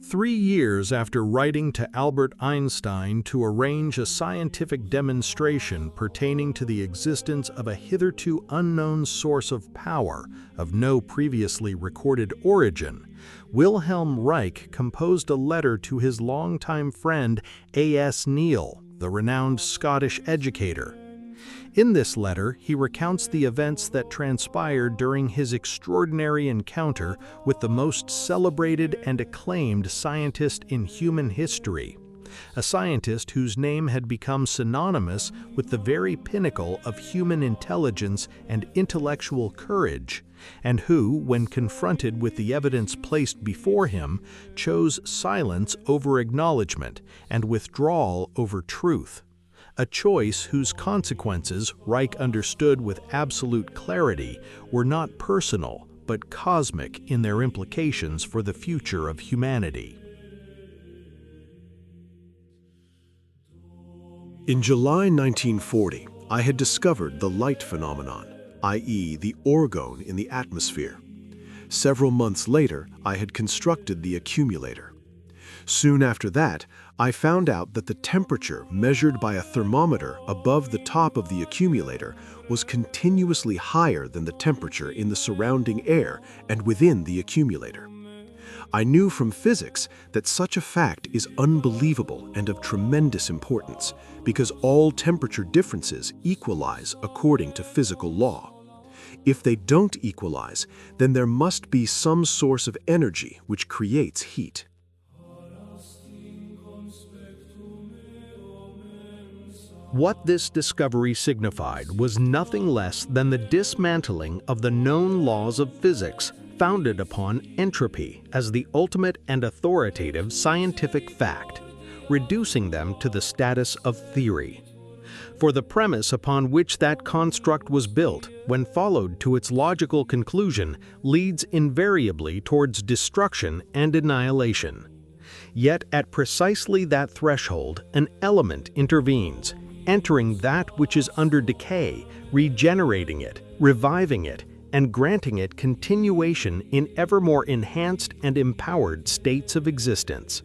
3 years after writing to Albert Einstein to arrange a scientific demonstration pertaining to the existence of a hitherto unknown source of power of no previously recorded origin, Wilhelm Reich composed a letter to his longtime friend A.S. Neil, the renowned Scottish educator. In this letter, he recounts the events that transpired during his extraordinary encounter with the most celebrated and acclaimed scientist in human history, a scientist whose name had become synonymous with the very pinnacle of human intelligence and intellectual courage, and who, when confronted with the evidence placed before him, chose silence over acknowledgement and withdrawal over truth. A choice whose consequences, Reich understood with absolute clarity, were not personal but cosmic in their implications for the future of humanity. In July 1940, I had discovered the light phenomenon, i.e. the orgone in the atmosphere. Several months later, I had constructed the accumulator. Soon after that, I found out that the temperature measured by a thermometer above the top of the accumulator was continuously higher than the temperature in the surrounding air and within the accumulator. I knew from physics that such a fact is unbelievable and of tremendous importance because all temperature differences equalize according to physical law. If they don't equalize, then there must be some source of energy which creates heat. What this discovery signified was nothing less than the dismantling of the known laws of physics founded upon entropy as the ultimate and authoritative scientific fact, reducing them to the status of theory. For the premise upon which that construct was built, when followed to its logical conclusion, leads invariably towards destruction and annihilation. Yet at precisely that threshold, an element intervenes, entering that which is under decay, regenerating it, reviving it, and granting it continuation in ever more enhanced and empowered states of existence.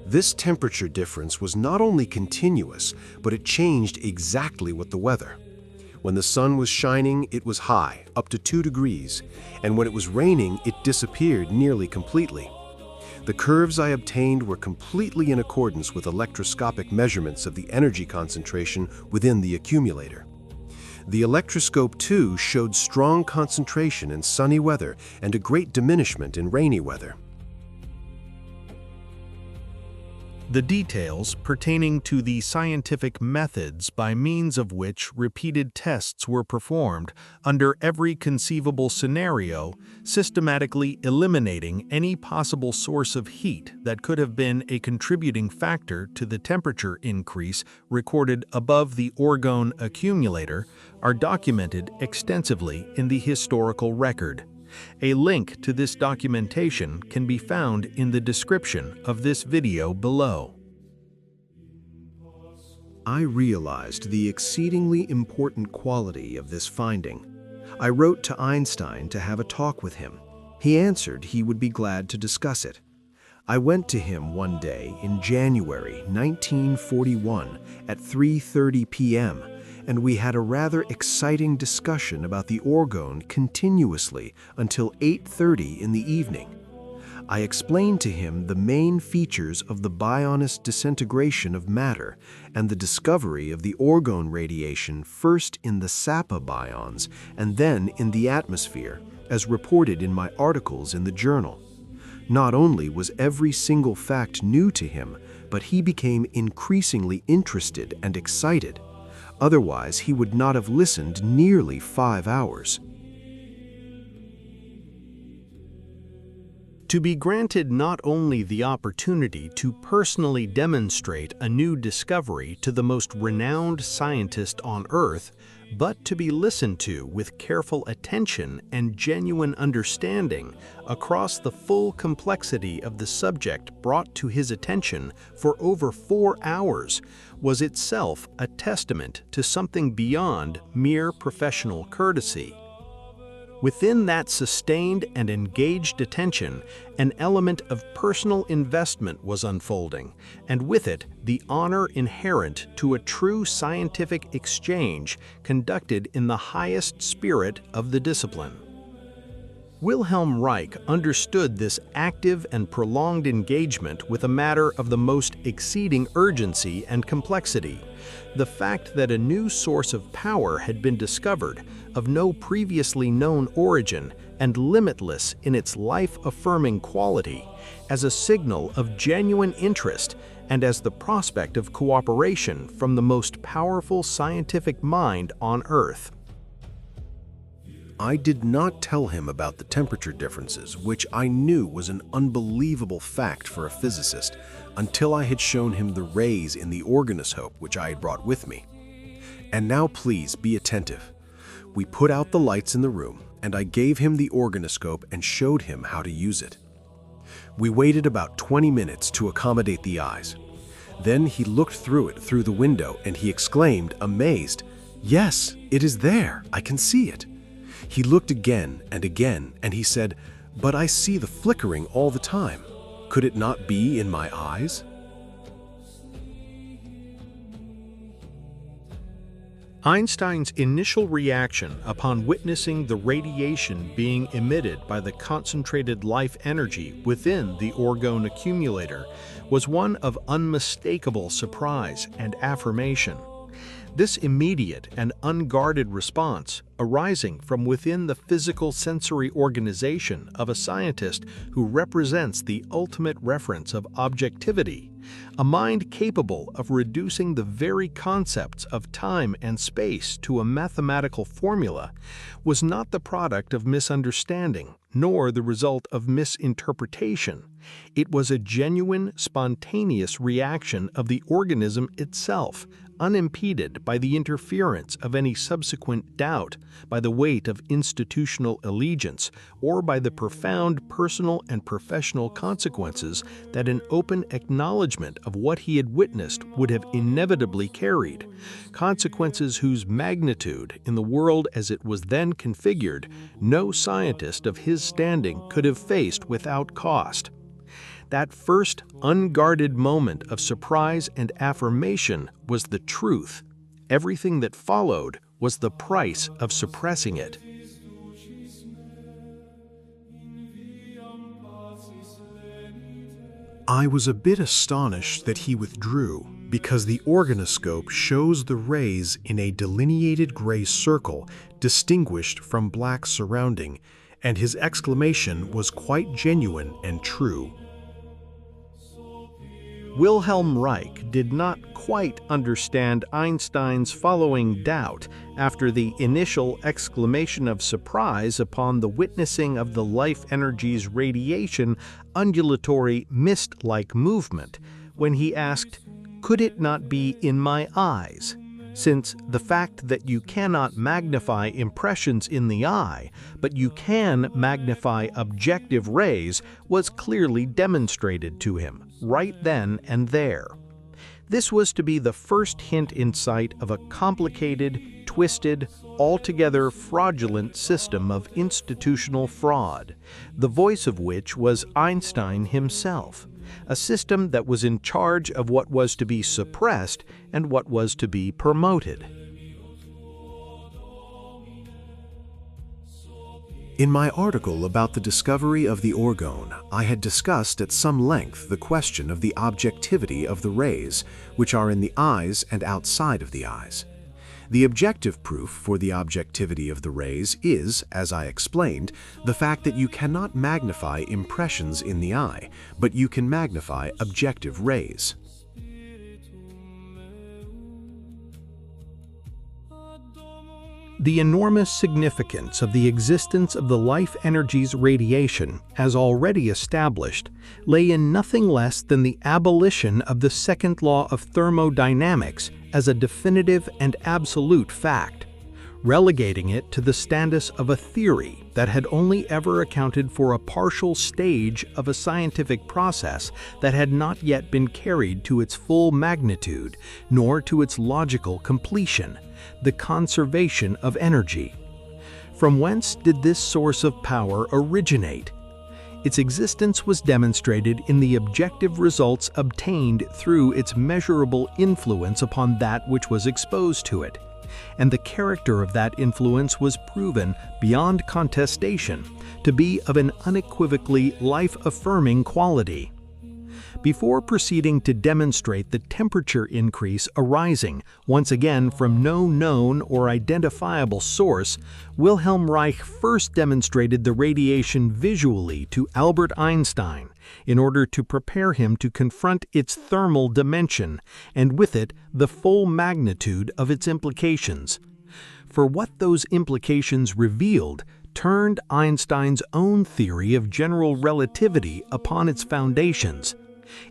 This temperature difference was not only continuous, but it changed exactly with the weather. When the sun was shining, it was high, up to 2 degrees, and when it was raining, it disappeared nearly completely. The curves I obtained were completely in accordance with electroscopic measurements of the energy concentration within the accumulator. The electroscope, too, showed strong concentration in sunny weather and a great diminishment in rainy weather. The details pertaining to the scientific methods by means of which repeated tests were performed under every conceivable scenario, systematically eliminating any possible source of heat that could have been a contributing factor to the temperature increase recorded above the Orgone accumulator, are documented extensively in the historical record. A link to this documentation can be found in the description of this video below. I realized the exceedingly important quality of this finding. I wrote to Einstein to have a talk with him. He answered he would be glad to discuss it. I went to him one day in January 1941 at 3:30 p.m., and we had a rather exciting discussion about the orgone continuously until 8:30 in the evening. I explained to him the main features of the bionist disintegration of matter and the discovery of the orgone radiation first in the Kappa bions and then in the atmosphere, as reported in my articles in the journal. Not only was every single fact new to him, but he became increasingly interested and excited. Otherwise, he would not have listened nearly 5 hours. To be granted not only the opportunity to personally demonstrate a new discovery to the most renowned scientist on Earth, but to be listened to with careful attention and genuine understanding across the full complexity of the subject brought to his attention for over 4 hours was itself a testament to something beyond mere professional courtesy. Within that sustained and engaged attention, an element of personal investment was unfolding, and with it, the honor inherent to a true scientific exchange conducted in the highest spirit of the discipline. Wilhelm Reich understood this active and prolonged engagement with a matter of the most exceeding urgency and complexity. The fact that a new source of power had been discovered, of no previously known origin and limitless in its life-affirming quality, as a signal of genuine interest and as the prospect of cooperation from the most powerful scientific mind on Earth. I did not tell him about the temperature differences, which I knew was an unbelievable fact for a physicist, until I had shown him the rays in the organoscope which I had brought with me. And now please be attentive. We put out the lights in the room, and I gave him the organoscope and showed him how to use it. We waited about 20 minutes to accommodate the eyes. Then he looked through it through the window and he exclaimed, amazed, "Yes, it is there, I can see it." He looked again, and he said, "But I see the flickering all the time. Could it not be in my eyes?" Einstein's initial reaction upon witnessing the radiation being emitted by the concentrated life energy within the Orgone accumulator was one of unmistakable surprise and affirmation. This immediate and unguarded response, arising from within the physical sensory organization of a scientist who represents the ultimate reference of objectivity, a mind capable of reducing the very concepts of time and space to a mathematical formula, was not the product of misunderstanding, nor the result of misinterpretation. It was a genuine, spontaneous reaction of the organism itself, unimpeded by the interference of any subsequent doubt, by the weight of institutional allegiance, or by the profound personal and professional consequences that an open acknowledgement of what he had witnessed would have inevitably carried, consequences whose magnitude, in the world as it was then configured, no scientist of his standing could have faced without cost. That first unguarded moment of surprise and affirmation was the truth. Everything that followed was the price of suppressing it. I was a bit astonished that he withdrew, because the organoscope shows the rays in a delineated gray circle distinguished from black surrounding, and his exclamation was quite genuine and true. Wilhelm Reich did not quite understand Einstein's following doubt after the initial exclamation of surprise upon the witnessing of the life energy's radiation undulatory mist-like movement, when he asked, "Could it not be in my eyes?" Since the fact that you cannot magnify impressions in the eye, but you can magnify objective rays, was clearly demonstrated to him, right then and there. This was to be the first hint in sight of a complicated, twisted, altogether fraudulent system of institutional fraud, the voice of which was Einstein himself. A system that was in charge of what was to be suppressed and what was to be promoted. In my article about the discovery of the orgone, I had discussed at some length the question of the objectivity of the rays, which are in the eyes and outside of the eyes. The objective proof for the objectivity of the rays is, as I explained, the fact that you cannot magnify impressions in the eye, but you can magnify objective rays. The enormous significance of the existence of the life energy's radiation, as already established, lay in nothing less than the abolition of the second law of thermodynamics as a definitive and absolute fact. relegating it to the status of a theory that had only ever accounted for a partial stage of a scientific process that had not yet been carried to its full magnitude, nor to its logical completion, the conservation of energy. From whence did this source of power originate? Its existence was demonstrated in the objective results obtained through its measurable influence upon that which was exposed to it, and the character of that influence was proven beyond contestation to be of an unequivocally life-affirming quality. Before proceeding to demonstrate the temperature increase arising, once again, from no known or identifiable source, Wilhelm Reich first demonstrated the radiation visually to Albert Einstein in order to prepare him to confront its thermal dimension, and with it the full magnitude of its implications. For what those implications revealed turned Einstein's own theory of general relativity upon its foundations.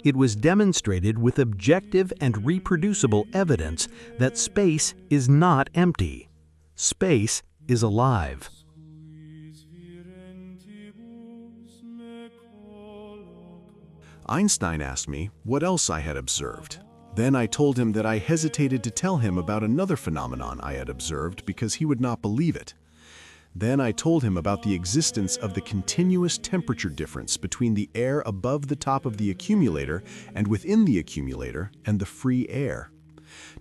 It was demonstrated with objective and reproducible evidence that space is not empty. Space is alive. Einstein asked me what else I had observed. Then I told him that I hesitated to tell him about another phenomenon I had observed because he would not believe it. Then I told him about the existence of the continuous temperature difference between the air above the top of the accumulator and within the accumulator and the free air.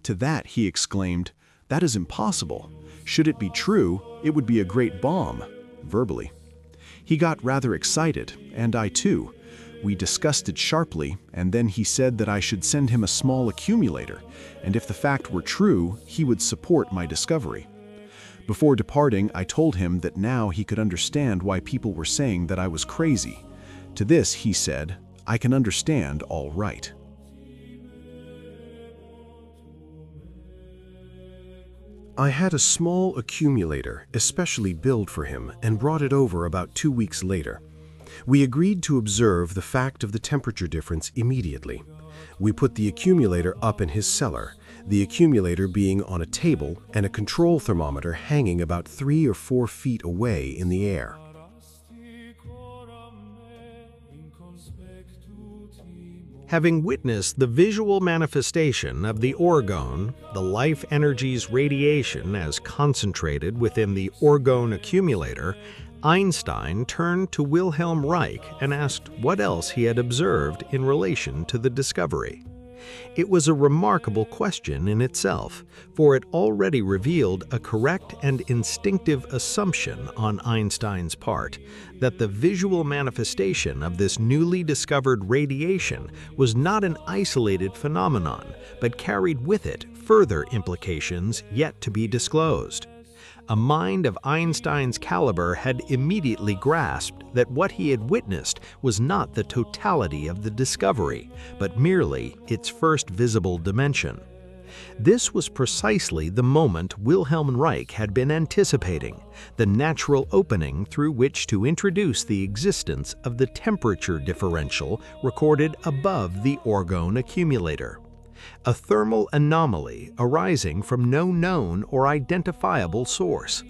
To that he exclaimed, "That is impossible. Should it be true, it would be a great bomb," verbally. He got rather excited, and I too. We discussed it sharply, and then he said that I should send him a small accumulator, and if the fact were true, he would support my discovery. Before departing, I told him that now he could understand why people were saying that I was crazy. To this, he said, "I can understand all right." I had a small accumulator especially built for him and brought it over about 2 weeks later. We agreed to observe the fact of the temperature difference immediately. We put the accumulator up in his cellar, the accumulator being on a table and a control thermometer hanging about 3 or 4 feet away in the air. Having witnessed the visual manifestation of the orgone, the life energy's radiation as concentrated within the orgone accumulator, Einstein turned to Wilhelm Reich and asked what else he had observed in relation to the discovery. It was a remarkable question in itself, for it already revealed a correct and instinctive assumption on Einstein's part that the visual manifestation of this newly discovered radiation was not an isolated phenomenon, but carried with it further implications yet to be disclosed. A mind of Einstein's caliber had immediately grasped that what he had witnessed was not the totality of the discovery, but merely its first visible dimension. This was precisely the moment Wilhelm Reich had been anticipating, the natural opening through which to introduce the existence of the temperature differential recorded above the orgone accumulator. A thermal anomaly arising from no known or identifiable source,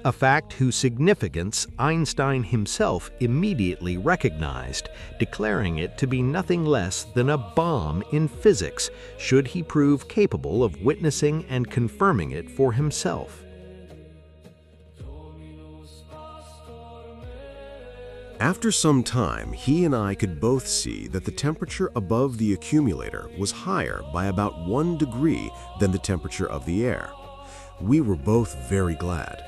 a fact whose significance Einstein himself immediately recognized, declaring it to be nothing less than a bomb in physics, should he prove capable of witnessing and confirming it for himself. After some time, he and I could both see that the temperature above the accumulator was higher by about 1 degree than the temperature of the air. We were both very glad.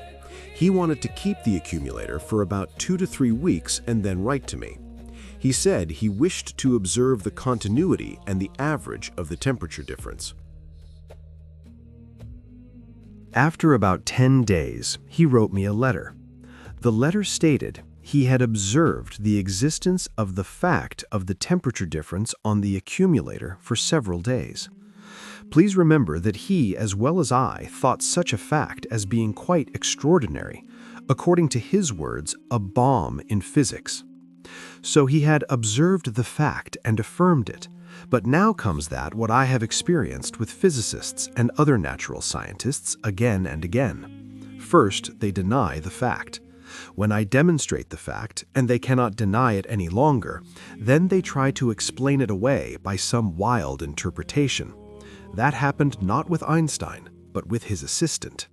He wanted to keep the accumulator for about 2 to 3 weeks and then write to me. He said he wished to observe the continuity and the average of the temperature difference. After about 10 days, he wrote me a letter. The letter stated he had observed the existence of the fact of the temperature difference on the accumulator for several days. Please remember that he, as well as I, thought such a fact as being quite extraordinary, according to his words, a bomb in physics. So he had observed the fact and affirmed it, but now comes that what I have experienced with physicists and other natural scientists again and again. First, they deny the fact. When I demonstrate the fact, and they cannot deny it any longer, then they try to explain it away by some wild interpretation. That happened not with Einstein, but with his assistant.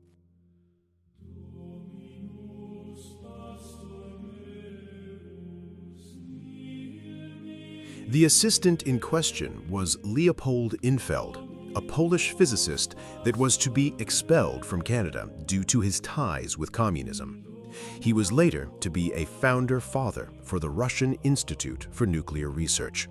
The assistant in question was Leopold Infeld, a Polish physicist that was to be expelled from Canada due to his ties with communism. He was later to be a founder father for the Russian Institute for Nuclear Research.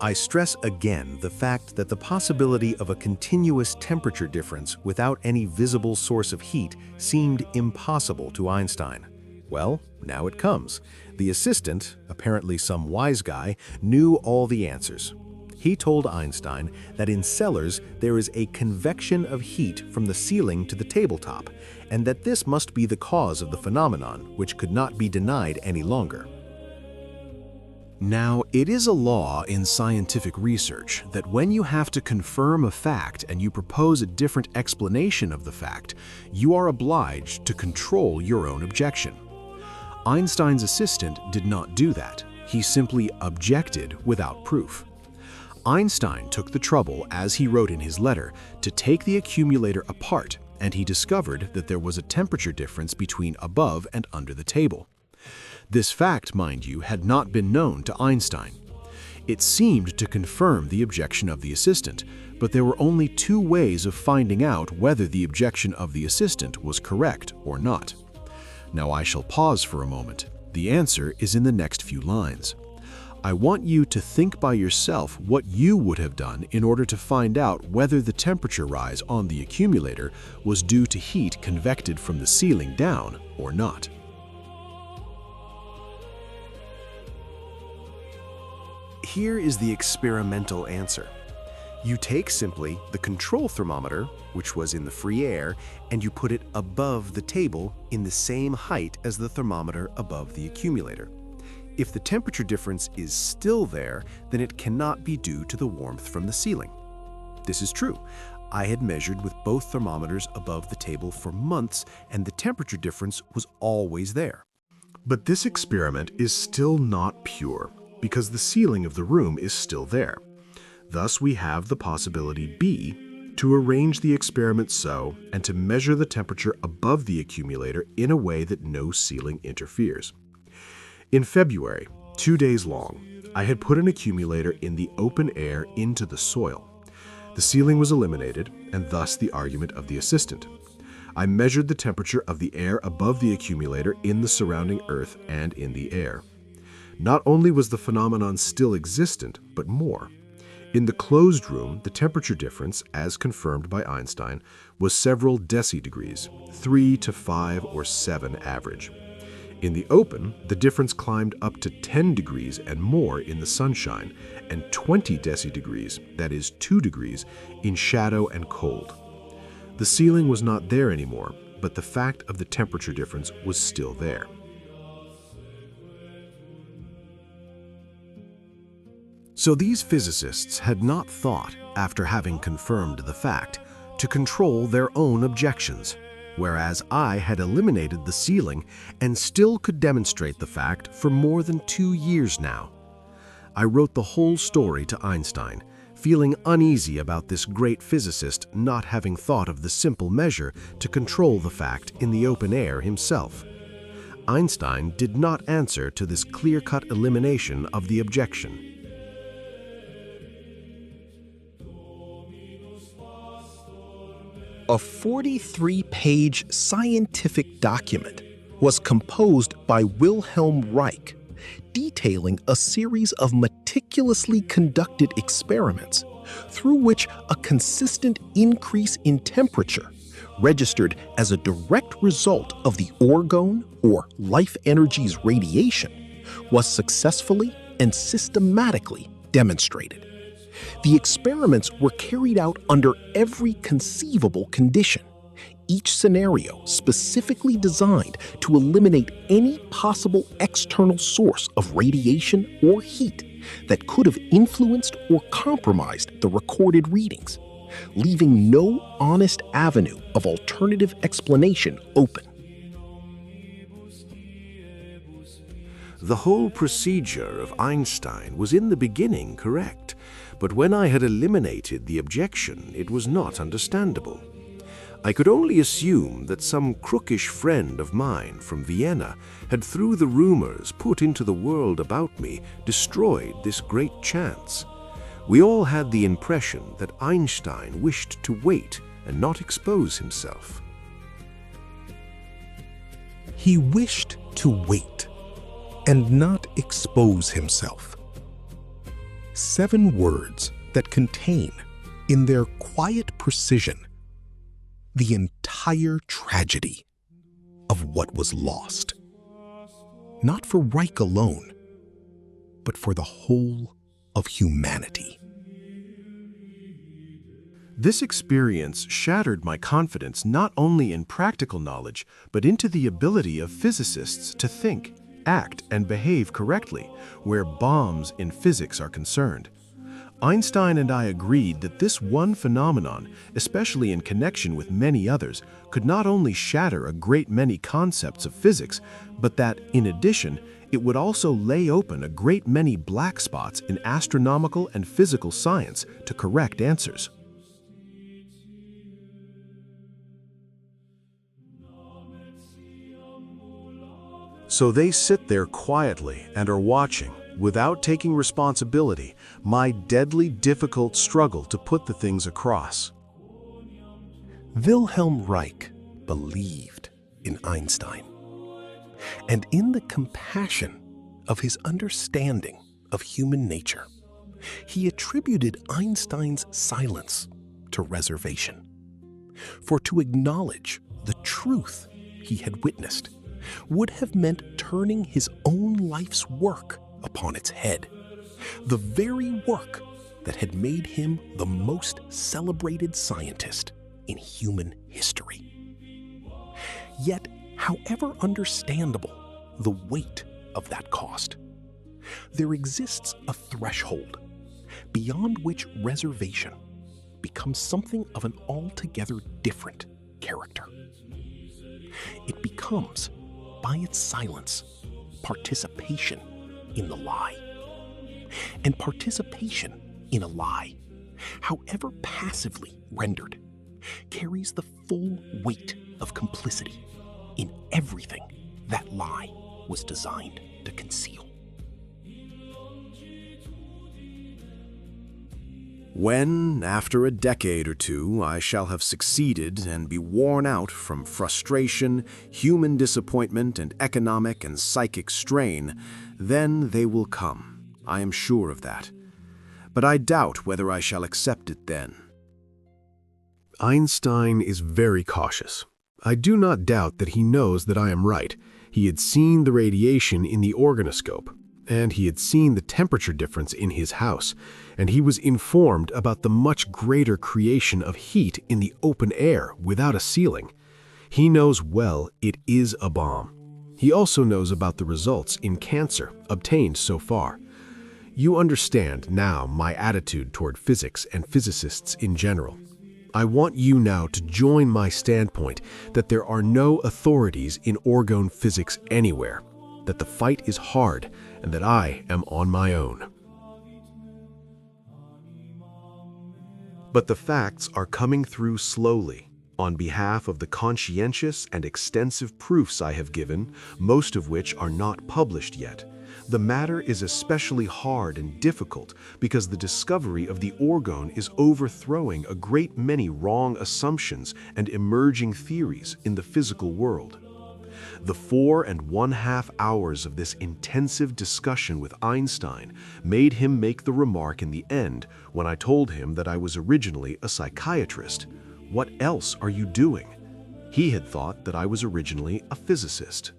I stress again the fact that the possibility of a continuous temperature difference without any visible source of heat seemed impossible to Einstein. Well, now it comes. The assistant, apparently some wise guy, knew all the answers. He told Einstein that in cellars there is a convection of heat from the ceiling to the tabletop, and that this must be the cause of the phenomenon, which could not be denied any longer. Now, it is a law in scientific research that when you have to confirm a fact and you propose a different explanation of the fact, you are obliged to control your own objection. Einstein's assistant did not do that. He simply objected without proof. Einstein took the trouble, as he wrote in his letter, to take the accumulator apart, and he discovered that there was a temperature difference between above and under the table. This fact, mind you, had not been known to Einstein. It seemed to confirm the objection of the assistant, but there were only two ways of finding out whether the objection of the assistant was correct or not. Now I shall pause for a moment. The answer is in the next few lines. I want you to think by yourself what you would have done in order to find out whether the temperature rise on the accumulator was due to heat convected from the ceiling down or not. Here is the experimental answer. You take simply the control thermometer, which was in the free air, and you put it above the table in the same height as the thermometer above the accumulator. If the temperature difference is still there, then it cannot be due to the warmth from the ceiling. This is true. I had measured with both thermometers above the table for months, and the temperature difference was always there. But this experiment is still not pure, because the ceiling of the room is still there. Thus, we have the possibility B, to arrange the experiment so and to measure the temperature above the accumulator in a way that no ceiling interferes. In February, 2 days long, I had put an accumulator in the open air into the soil. The ceiling was eliminated, and thus the argument of the assistant. I measured the temperature of the air above the accumulator in the surrounding earth and in the air. Not only was the phenomenon still existent, but more. In the closed room, the temperature difference, as confirmed by Einstein, was several decidegrees, 3 to 5 or 7 average. In the open, the difference climbed up to 10 degrees and more in the sunshine, and 20 decidegrees, that is 2 degrees, in shadow and cold. The ceiling was not there anymore, but the fact of the temperature difference was still there. So these physicists had not thought, after having confirmed the fact, to control their own objections, whereas I had eliminated the ceiling and still could demonstrate the fact for more than 2 years now. I wrote the whole story to Einstein, feeling uneasy about this great physicist not having thought of the simple measure to control the fact in the open air himself. Einstein did not answer to this clear-cut elimination of the objection. A 43-page scientific document was composed by Wilhelm Reich, detailing a series of meticulously conducted experiments through which a consistent increase in temperature, registered as a direct result of the orgone or life energy's radiation, was successfully and systematically demonstrated. The experiments were carried out under every conceivable condition, each scenario specifically designed to eliminate any possible external source of radiation or heat that could have influenced or compromised the recorded readings, leaving no honest avenue of alternative explanation open. The whole procedure of Einstein was in the beginning correct, but when I had eliminated the objection, it was not understandable. I could only assume that some crookish friend of mine from Vienna had, through the rumors put into the world about me, destroyed this great chance. We all had the impression that Einstein wished to wait and not expose himself. He wished to wait and not expose himself. 7 words that contain, in their quiet precision, the entire tragedy of what was lost. Not for Reich alone, but for the whole of humanity. This experience shattered my confidence not only in practical knowledge, but into the ability of physicists to think, act, and behave correctly where bombs in physics are concerned. Einstein and I agreed that this one phenomenon, especially in connection with many others, could not only shatter a great many concepts of physics, but that, in addition, it would also lay open a great many black spots in astronomical and physical science to correct answers. So they sit there quietly and are watching, without taking responsibility, my deadly difficult struggle to put the things across. Wilhelm Reich believed in Einstein, and in the compassion of his understanding of human nature, he attributed Einstein's silence to reservation. For to acknowledge the truth he had witnessed would have meant turning his own life's work upon its head, the very work that had made him the most celebrated scientist in human history. Yet, however understandable the weight of that cost, there exists a threshold beyond which reservation becomes something of an altogether different character. It becomes, by its silence, participation in the lie. And participation in a lie, however passively rendered, carries the full weight of complicity in everything that lie was designed to conceal. When, after a decade or two, I shall have succeeded and be worn out from frustration, human disappointment, and economic and psychic strain, then they will come. I am sure of that. But I doubt whether I shall accept it then. Einstein is very cautious. I do not doubt that he knows that I am right. He had seen the radiation in the organoscope, and he had seen the temperature difference in his house, and he was informed about the much greater creation of heat in the open air without a ceiling. He knows well it is a bomb. He also knows about the results in cancer obtained so far. You understand now my attitude toward physics and physicists in general. I want you now to join my standpoint that there are no authorities in Orgone physics anywhere, that the fight is hard, and that I am on my own. But the facts are coming through slowly. On behalf of the conscientious and extensive proofs I have given, most of which are not published yet, the matter is especially hard and difficult because the discovery of the orgone is overthrowing a great many wrong assumptions and emerging theories in the physical world. The 4.5 hours of this intensive discussion with Einstein made him make the remark in the end when I told him that I was originally a psychiatrist. What else are you doing? He had thought that I was originally a physicist.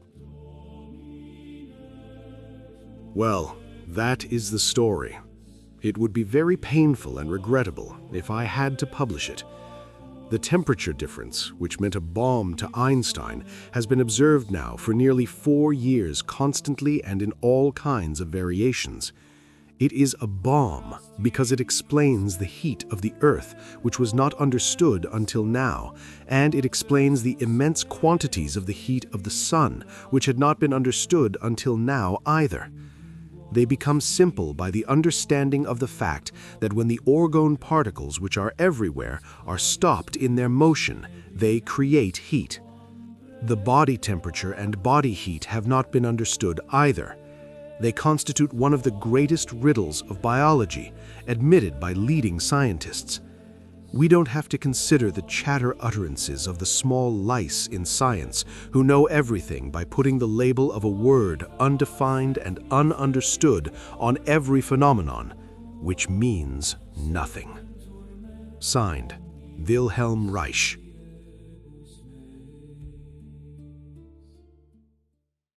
Well, that is the story. It would be very painful and regrettable if I had to publish it. The temperature difference, which meant a bomb to Einstein, has been observed now for nearly 4 years constantly and in all kinds of variations. It is a bomb because it explains the heat of the Earth, which was not understood until now, and it explains the immense quantities of the heat of the Sun, which had not been understood until now either. They become simple by the understanding of the fact that when the orgone particles, which are everywhere, are stopped in their motion, they create heat. The body temperature and body heat have not been understood either. They constitute one of the greatest riddles of biology, admitted by leading scientists. We don't have to consider the chatter utterances of the small lice in science who know everything by putting the label of a word, undefined and ununderstood, on every phenomenon, which means nothing. Signed, Wilhelm Reich.